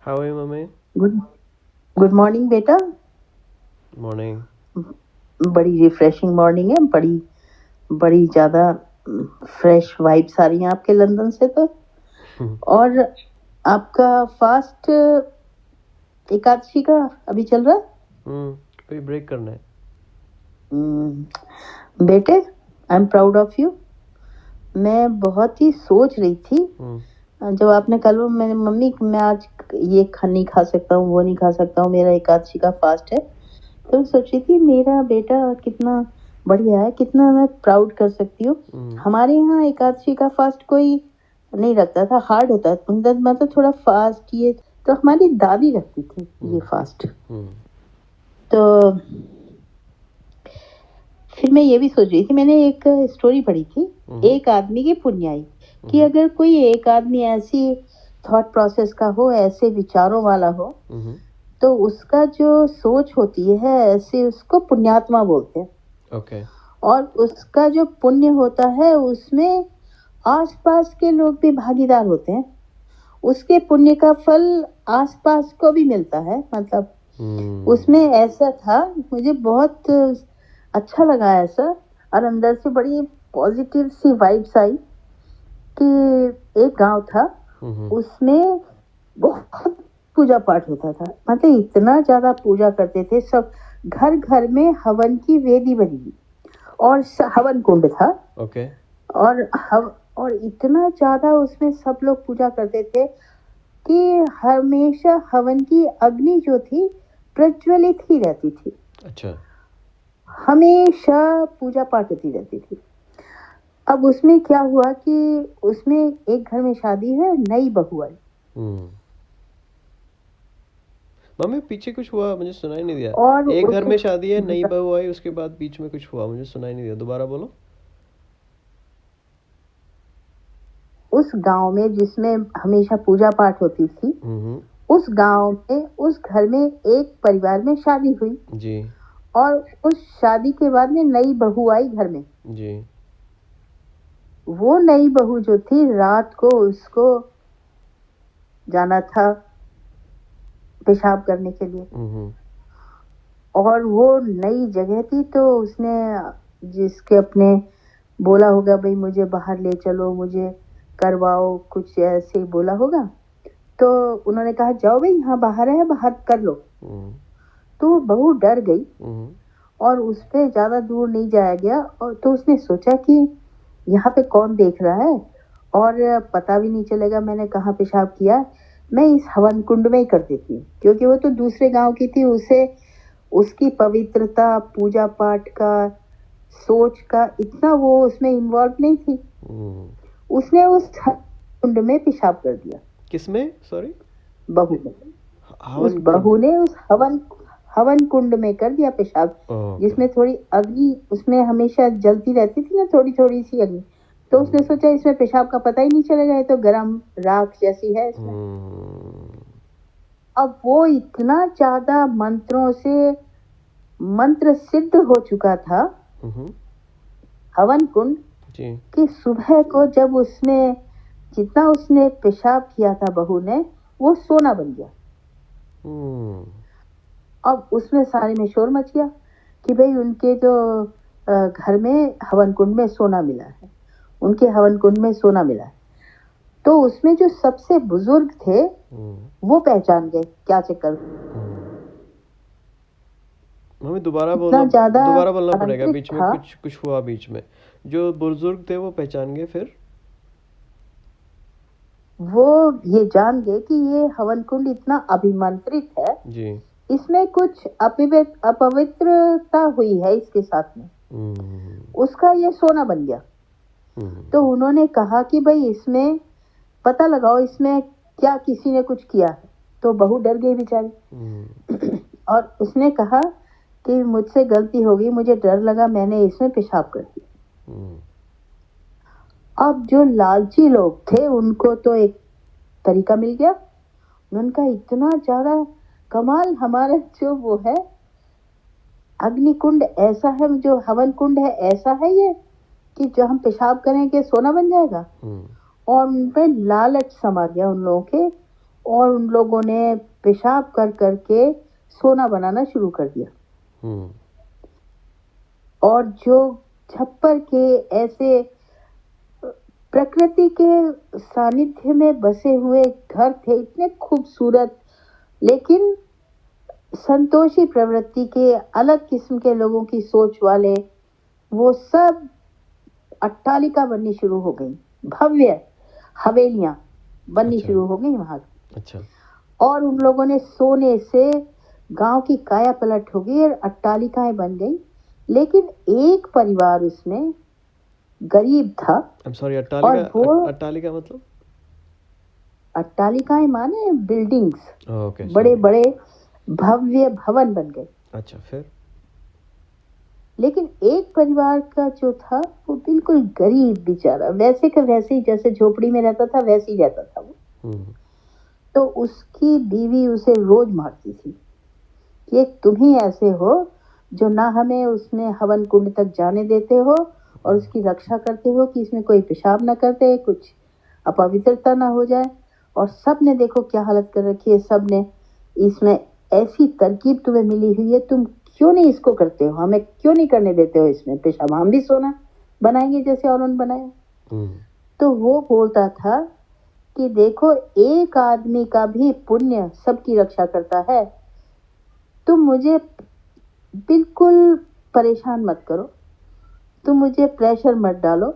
How are you, mummy? Good good morning बेटा। Morning. बड़ी refreshing morning है। बड़ी बड़ी ज़्यादा फ्रेश वाइब्स आ रही हैं आपके लंदन से तो। और आपका फास्ट एकादशी का अभी चल रहा है। कोई ब्रेक करना है। बेटे, I am proud of you. मैं बहुत ही सोच रही थी जब आपने कल वो मैंने मम्मी मैं आज ये नहीं खा सकता हूँ, वो नहीं खा सकता हूँ, मेरा एकादशी का फास्ट है। तो सोच रही थी मेरा बेटा कितना बढ़िया है, कितना मैं प्राउड कर सकती हूँ। हमारे यहाँ एकादशी का फास्ट कोई नहीं रखता था, हार्ड होता है मतलब थोड़ा फास्ट ये तो हमारी दादी रखती थी ये फास्ट। तो फिर मैं ये भी सोच रही थी, मैंने एक स्टोरी पढ़ी थी एक आदमी की पुण्याई कि अगर कोई एक आदमी ऐसी थॉट प्रोसेस का हो, ऐसे विचारों वाला हो, तो उसका जो सोच होती है ऐसे उसको पुण्यात्मा बोलते हैं। Okay. और उसका जो पुण्य होता है उसमें आसपास के लोग भी भागीदार होते हैं। उसके पुण्य का फल आसपास को भी मिलता है। मतलब उसमें ऐसा था, मुझे बहुत अच्छा लगा ऐसा। और अंदर से बड़ी पॉजिटिव सी वाइब्स आई कि एक गांव था, उसमें बहुत पूजा पाठ होता था। मतलब इतना ज्यादा पूजा करते थे सब। घर घर में हवन की वेदी बनी हुई और हवन कुंड था। Okay. और इतना ज्यादा उसमें सब लोग पूजा करते थे कि हमेशा हवन की अग्नि जो थी प्रज्वलित ही रहती थी। अच्छा। हमेशा पूजा पाठ होती रहती थी। अब उसमें क्या हुआ कि उसमें एक घर में शादी है, नई बहू आई। मम्मी पीछे कुछ हुआ, मुझे सुनाई नहीं दिया। और एक घर उस में शादी है, नई बहू आई, उसके बाद बीच में कुछ हुआ, मुझे सुनाई नहीं दिया, दोबारा बोलो। उस गांव में जिसमें हमेशा पूजा पाठ होती थी, उस गांव में उस घर में एक परिवार में शादी हुई जी। और उस शादी के बाद में नई बहू आई घर में जी। वो नई बहू जो थी, रात को उसको जाना था पेशाब करने के लिए। और वो नई जगह थी तो उसने जिसके अपने बोला होगा भाई मुझे बाहर ले चलो, मुझे करवाओ, कुछ ऐसे ही बोला होगा। तो उन्होंने कहा जाओ भाई, यहाँ बाहर है, बाहर कर लो। तो बहू डर गई और उस पे ज्यादा दूर नहीं जाया गया। और तो उसने सोचा कि यहाँ पे कौन देख रहा है और पता भी नहीं चलेगा मैंने कहाँ पेशाब किया, मैं इस हवन कुंड में ही कर देती हूँ। क्योंकि वो तो दूसरे गांव की थी, उसे उसकी पवित्रता, पूजा पाठ का, सोच का इतना वो उसमें इन्वॉल्व नहीं थी। उसने उस कुंड में पेशाब कर दिया। किसमें? सॉरी। बहू ने। उस बहू ने उस हवन हवन कुंड में कर दिया पेशाब, जिसमें थोड़ी अग्नि उसमें हमेशा जलती रहती थी ना, थोड़ी थोड़ी सी अग्नि। तो उसने सोचा इसमें पेशाब का पता ही नहीं चलेगा, ये तो गर्म राख जैसी है इसमें। अब वो इतना ज्यादा मंत्रों से मंत्र सिद्ध हो चुका था हवन कुंड कि सुबह को जब उसमें जितना उसने पेशाब किया था बहू ने, वो सोना बन गया। अब उसमें सारे में शोर मच गया कि भाई उनके जो घर में हवन कुंड में सोना मिला है, उनके हवन कुंड में सोना मिला है। तो उसमें जो सबसे बुजुर्ग थे वो पहचान गए क्या चक्कर। मम्मी दोबारा बोलना पड़ेगा, बीच में कुछ कुछ हुआ बीच में। जो बुजुर्ग थे वो पहचान गए, फिर वो ये जान गए कि ये हवन कुंड इतना अभिमंत्रित है जी। इसमें कुछ अपवित्रता हुई है इसके साथ में। उसका ये सोना बन गया। तो उन्होंने कहा कि भाई इसमें पता लगाओ, इसमें क्या किसी ने कुछ किया है। तो बहू डर गई बेचारी और उसने कहा कि मुझसे गलती हो गई, मुझे डर लगा, मैंने इसमें पेशाब कर दिया। अब जो लालची लोग थे उनको तो एक तरीका मिल गया। उनका इतना ज्यादा कमाल, हमारा जो वो है अग्निकुंड ऐसा है, जो हवन कुंड है ऐसा है ये कि जो हम पेशाब करेंगे सोना बन जाएगा। और उन पे लालच समा गया उन लोगों के। और उन लोगों ने पेशाब कर करके सोना बनाना शुरू कर दिया। और जो छप्पर के ऐसे प्रकृति के सानिध्य में बसे हुए घर थे, इतने खूबसूरत लेकिन संतोषी प्रवृत्ति के, अलग किस्म के लोगों की सोच वाले, वो सब अट्टालिका बननी शुरू हो गई, भव्य हवेलियां बननी शुरू हो गई वहां। अच्छा। और उन लोगों ने सोने से गांव की काया पलट हो गई और अट्टालिकाएं बन गई। लेकिन एक परिवार उसमें गरीब था। अट्टालिका मतलब? अट्टालिकाएं माने बिल्डिंग्स, ओके, बड़े बड़े भव्य भवन बन गए। अच्छा, फिर? लेकिन एक परिवार का जो था वो बिल्कुल गरीब बेचारा, वैसे का वैसे ही, जैसे झोपड़ी में रहता था वैसे ही रहता था वो। तो उसकी बीवी उसे रोज मारती थी कि तुम ही ऐसे हो जो ना हमें उसमें हवन कुंड तक जाने देते हो और उसकी रक्षा करते हो कि इसमें कोई पेशाब ना करते, कुछ अपवित्रता ना हो जाए। और सब ने देखो क्या हालत कर रखी है, सब ने इसमें ऐसी तरकीब तुम्हें मिली हुई है, तुम क्यों नहीं इसको करते हो, हमें क्यों नहीं करने देते हो इसमें पेशाब, हम भी सोना बनाएंगे जैसे और उन्होंने बनाया। तो वो बोलता था कि देखो एक आदमी का भी पुण्य सबकी रक्षा करता है, तुम मुझे बिल्कुल परेशान मत करो, तुम मुझे प्रेशर मत डालो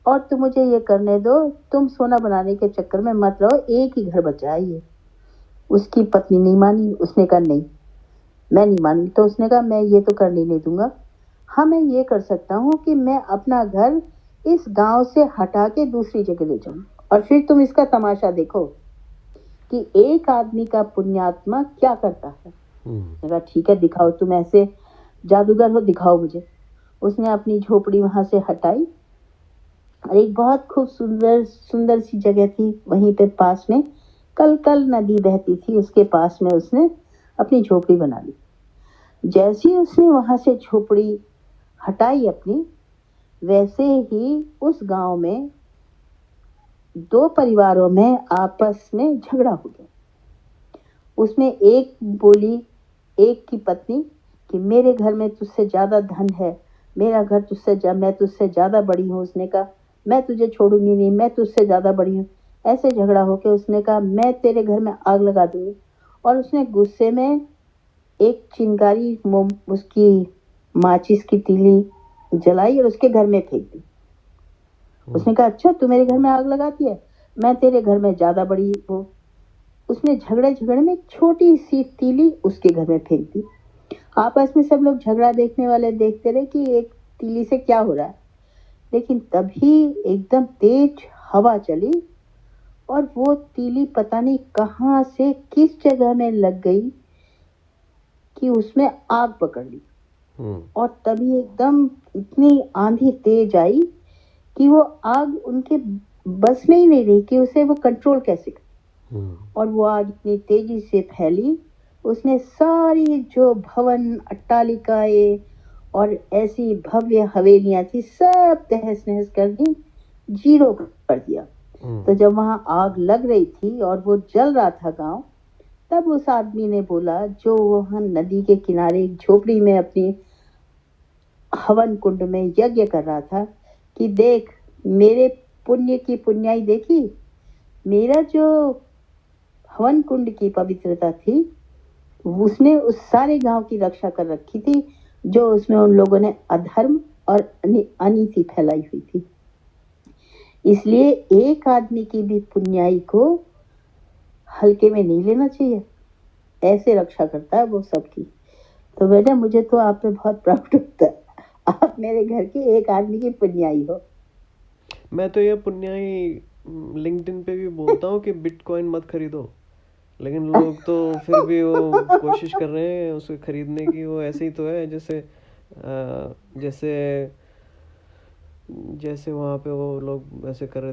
और तुम मुझे ये करने दो, तुम सोना बनाने के चक्कर में मत रहो, एक ही घर बचा है ये। उसकी पत्नी नहीं मानी, उसने कहा नहीं मैं नहीं मानी। तो उसने कहा मैं ये तो करने नहीं दूंगा, हाँ मैं ये कर सकता हूँ कि मैं अपना घर इस गांव से हटा के दूसरी जगह ले जाऊं और फिर तुम इसका तमाशा देखो कि एक आदमी का पुण्यात्मा क्या करता है। कहा ठीक है दिखाओ, तुम ऐसे जादूगर हो, दिखाओ मुझे। उसने अपनी झोपड़ी वहां से हटाई और एक बहुत खूब सुंदर सुंदर सी जगह थी वहीं पे पास में, कल कल नदी बहती थी, उसके पास में उसने अपनी झोपड़ी बना ली। जैसी उसने वहां से झोपड़ी हटाई अपनी, वैसे ही उस गांव में दो परिवारों में आपस में झगड़ा हो गया। उसमें एक बोली, एक की पत्नी, कि मेरे घर में तुझसे ज्यादा धन है, मेरा घर मैं तुझसे ज्यादा बड़ी हूँ। उसने कहा मैं तुझे छोड़ूंगी नहीं, मैं तुझसे ज्यादा बड़ी हूँ। ऐसे झगड़ा होकर उसने कहा मैं तेरे घर में आग लगा दूंगी। और उसने गुस्से में एक चिंगारी उसकी माचिस की तीली जलाई और उसके घर में फेंक दी। उसने कहा अच्छा तू मेरे घर में आग लगाती है, मैं तेरे घर में ज्यादा बड़ी हूँ। उसने झगड़े झगड़े में एक छोटी सी तीली उसके घर में फेंक दी। आपस में सब लोग झगड़ा देखने वाले देखते रहे कि एक तीली से क्या हो रहा है। लेकिन तभी एकदम तेज हवा चली और वो तीली पता नहीं कहां से किस जगह में लग गई कि उसमें आग पकड़ ली। और तभी एकदम इतनी आंधी तेज आई कि वो आग उनके बस में ही नहीं रही कि उसे वो कंट्रोल कैसे करे। और वो आग इतनी तेजी से फैली, उसने सारी जो भवन अट्टालिकाएं और ऐसी भव्य हवेलियां थी सब तहस नहस कर दी, जीरो कर दिया। तो जब वहां आग लग रही थी और वो जल रहा था गांव, तब उस आदमी ने बोला जो वहां नदी के किनारे एक झोपड़ी में अपनी हवन कुंड में यज्ञ कर रहा था कि देख मेरे पुण्य की पुण्याई देखी, मेरा जो हवन कुंड की पवित्रता थी उसने उस सारे गांव की रक्षा कर रखी थी जो उसमें उन लोगों ने अधर्म और अनीति फैलाई हुई थी। इसलिए एक आदमी की भी पुण्याई को हल्के में नहीं लेना चाहिए, ऐसे रक्षा करता है वो सबकी। तो बेटा मुझे तो आप पे बहुत प्राउड होता है, आप मेरे घर के एक आदमी की पुण्याई हो। मैं तो ये पुण्याई लिंक्डइन पे भी बोलता हूँ कि बिटकॉइन मत खरीदो, लेकिन लोग तो फिर भी वो कोशिश कर रहे हैं उसे खरीदने की। वो ऐसे ही तो है जैसे जैसे जैसे वहाँ पे वो लोग ऐसे कर रहे